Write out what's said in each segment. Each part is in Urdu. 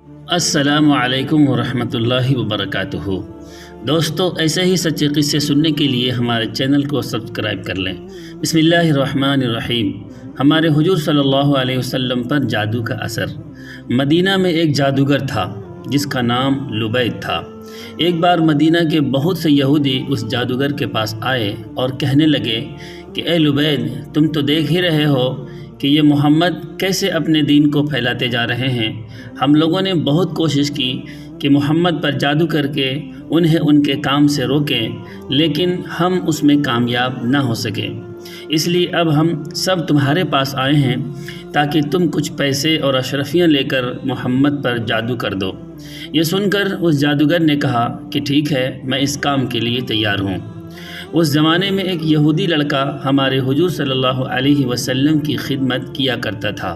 السلام علیکم ورحمۃ اللہ وبرکاتہ۔ دوستو، ایسے ہی سچے قصے سننے کے لیے ہمارے چینل کو سبسکرائب کر لیں۔ بسم اللہ الرحمن الرحیم۔ ہمارے حضور صلی اللہ علیہ وسلم پر جادو کا اثر۔ مدینہ میں ایک جادوگر تھا جس کا نام لبید تھا۔ ایک بار مدینہ کے بہت سے یہودی اس جادوگر کے پاس آئے اور کہنے لگے کہ اے لبید، تم تو دیکھ ہی رہے ہو کہ یہ محمد کیسے اپنے دین کو پھیلاتے جا رہے ہیں۔ ہم لوگوں نے بہت کوشش کی کہ محمد پر جادو کر کے انہیں ان کے کام سے روکیں، لیکن ہم اس میں کامیاب نہ ہو سکے۔ اس لیے اب ہم سب تمہارے پاس آئے ہیں تاکہ تم کچھ پیسے اور اشرفیاں لے کر محمد پر جادو کر دو۔ یہ سن کر اس جادوگر نے کہا کہ ٹھیک ہے، میں اس کام کے لیے تیار ہوں۔ اس زمانے میں ایک یہودی لڑکا ہمارے حضور صلی اللہ علیہ وسلم کی خدمت کیا کرتا تھا۔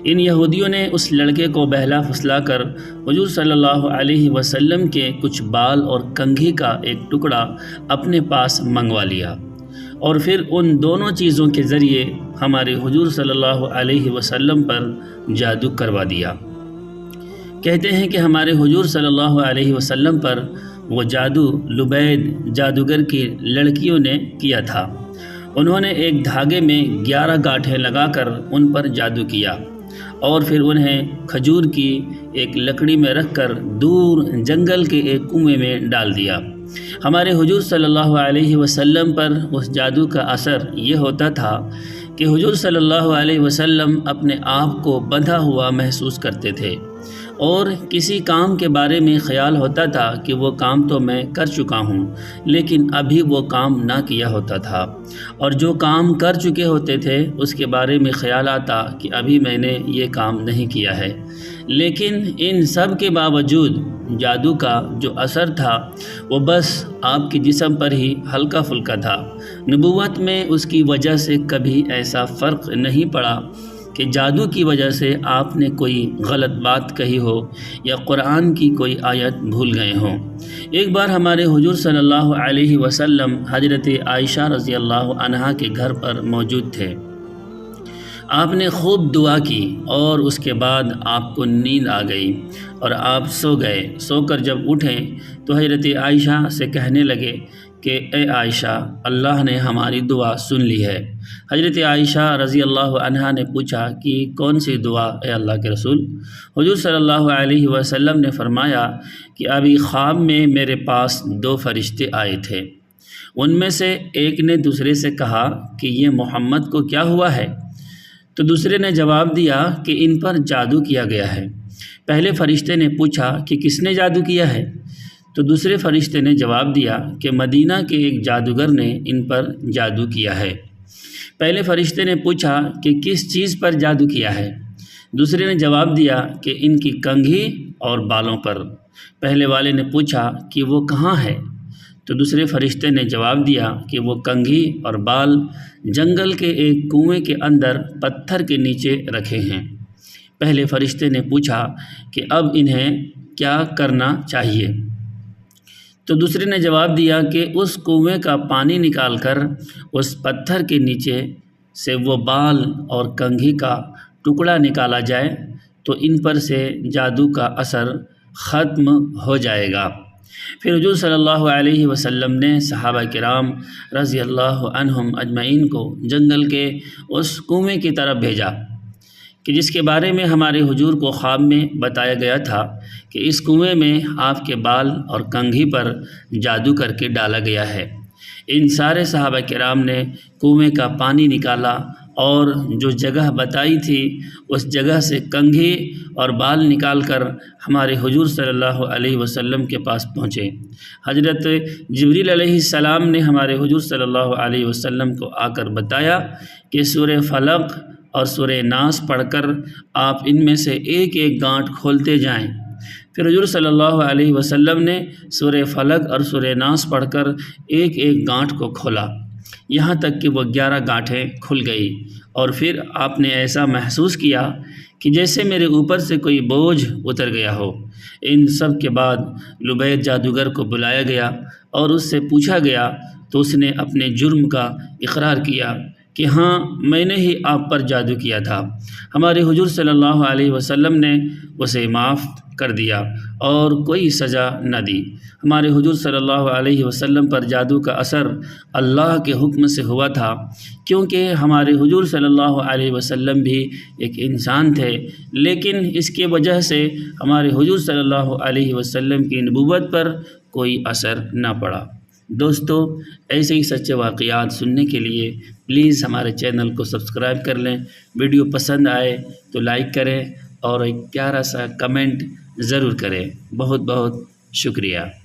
ان یہودیوں نے اس لڑکے کو بہلا پھسلا کر حضور صلی اللہ علیہ وسلم کے کچھ بال اور کنگھی کا ایک ٹکڑا اپنے پاس منگوا لیا، اور پھر ان دونوں چیزوں کے ذریعے ہمارے حضور صلی اللہ علیہ وسلم پر جادو کروا دیا۔ کہتے ہیں کہ ہمارے حضور صلی اللہ علیہ وسلم پر وہ جادو لبید جادوگر کی لڑکیوں نے کیا تھا۔ انہوں نے ایک دھاگے میں 11 گاٹھیں لگا کر ان پر جادو کیا، اور پھر انہیں کھجور کی ایک لکڑی میں رکھ کر دور جنگل کے ایک کنویں میں ڈال دیا۔ ہمارے حضور صلی اللہ علیہ وسلم پر اس جادو کا اثر یہ ہوتا تھا کہ حضور صلی اللہ علیہ وسلم اپنے آپ کو بندھا ہوا محسوس کرتے تھے، اور کسی کام کے بارے میں خیال ہوتا تھا کہ وہ کام تو میں کر چکا ہوں، لیکن ابھی وہ کام نہ کیا ہوتا تھا، اور جو کام کر چکے ہوتے تھے اس کے بارے میں خیال آتا کہ ابھی میں نے یہ کام نہیں کیا ہے۔ لیکن ان سب کے باوجود جادو کا جو اثر تھا وہ بس آپ کے جسم پر ہی ہلکا پھلکا تھا۔ نبوت میں اس کی وجہ سے کبھی ایسا فرق نہیں پڑا کہ جادو کی وجہ سے آپ نے کوئی غلط بات کہی ہو یا قرآن کی کوئی آیت بھول گئے ہوں۔ ایک بار ہمارے حضور صلی اللہ علیہ وسلم حضرت عائشہ رضی اللہ عنہا کے گھر پر موجود تھے۔ آپ نے خوب دعا کی اور اس کے بعد آپ کو نیند آ گئی اور آپ سو گئے۔ سو کر جب اٹھیں تو حضرت عائشہ سے کہنے لگے کہ اے عائشہ، اللہ نے ہماری دعا سن لی ہے۔ حضرت عائشہ رضی اللہ عنہا نے پوچھا کہ کون سی دعا اے اللہ کے رسول؟ حضور صلی اللہ علیہ وسلم نے فرمایا کہ ابھی خواب میں میرے پاس 2 فرشتے آئے تھے۔ ان میں سے ایک نے دوسرے سے کہا کہ یہ محمد کو کیا ہوا ہے؟ تو دوسرے نے جواب دیا کہ ان پر جادو کیا گیا ہے۔ پہلے فرشتے نے پوچھا کہ کس نے جادو کیا ہے؟ تو دوسرے فرشتے نے جواب دیا کہ مدینہ کے ایک جادوگر نے ان پر جادو کیا ہے۔ پہلے فرشتے نے پوچھا کہ کس چیز پر جادو کیا ہے؟ دوسرے نے جواب دیا کہ ان کی کنگھی اور بالوں پر۔ پہلے والے نے پوچھا کہ وہ کہاں ہے؟ تو دوسرے فرشتے نے جواب دیا کہ وہ کنگھی اور بال جنگل کے ایک کنویں کے اندر پتھر کے نیچے رکھے ہیں۔ پہلے فرشتے نے پوچھا کہ اب انہیں کیا کرنا چاہیے؟ تو دوسرے نے جواب دیا کہ اس کنویں کا پانی نکال کر اس پتھر کے نیچے سے وہ بال اور کنگھی کا ٹکڑا نکالا جائے تو ان پر سے جادو کا اثر ختم ہو جائے گا۔ پھر حضور صلی اللہ علیہ وسلم نے صحابہ کرام رضی اللہ عنہم اجمعین کو جنگل کے اس کنویں کی طرف بھیجا کہ جس کے بارے میں ہمارے حضور کو خواب میں بتایا گیا تھا کہ اس کنویں میں آپ کے بال اور کنگھی پر جادو کر کے ڈالا گیا ہے۔ ان سارے صحابہ کرام نے کنویں کا پانی نکالا اور جو جگہ بتائی تھی اس جگہ سے کنگھی اور بال نکال کر ہمارے حضور صلی اللہ علیہ وسلم کے پاس پہنچے۔ حضرت جبریل علیہ السلام نے ہمارے حضور صلی اللہ علیہ وسلم کو آ کر بتایا کہ سورہ فلق اور سورہ ناس پڑھ کر آپ ان میں سے ایک ایک گانٹھ کھولتے جائیں۔ پھر حضور صلی اللہ علیہ وسلم نے سورہ فلق اور سورہ ناس پڑھ کر ایک ایک گانٹھ کو کھولا، یہاں تک کہ وہ 11 گانٹھیں کھل گئی، اور پھر آپ نے ایسا محسوس کیا کہ جیسے میرے اوپر سے کوئی بوجھ اتر گیا ہو۔ ان سب کے بعد لبید جادوگر کو بلایا گیا اور اس سے پوچھا گیا تو اس نے اپنے جرم کا اقرار کیا کہ ہاں میں نے ہی آپ پر جادو کیا تھا۔ ہمارے حضور صلی اللہ علیہ وسلم نے اسے معاف کر دیا اور کوئی سزا نہ دی۔ ہمارے حضور صلی اللہ علیہ وسلم پر جادو کا اثر اللہ کے حکم سے ہوا تھا، کیونکہ ہمارے حضور صلی اللہ علیہ وسلم بھی ایک انسان تھے، لیکن اس کی وجہ سے ہمارے حضور صلی اللہ علیہ وسلم کی نبوت پر کوئی اثر نہ پڑا۔ دوستو، ایسے ہی سچے واقعات سننے کے لیے پلیز ہمارے چینل کو سبسکرائب کر لیں۔ ویڈیو پسند آئے تو لائک کریں اور ایک پیارا سا کمنٹ ضرور کریں۔ بہت بہت شکریہ۔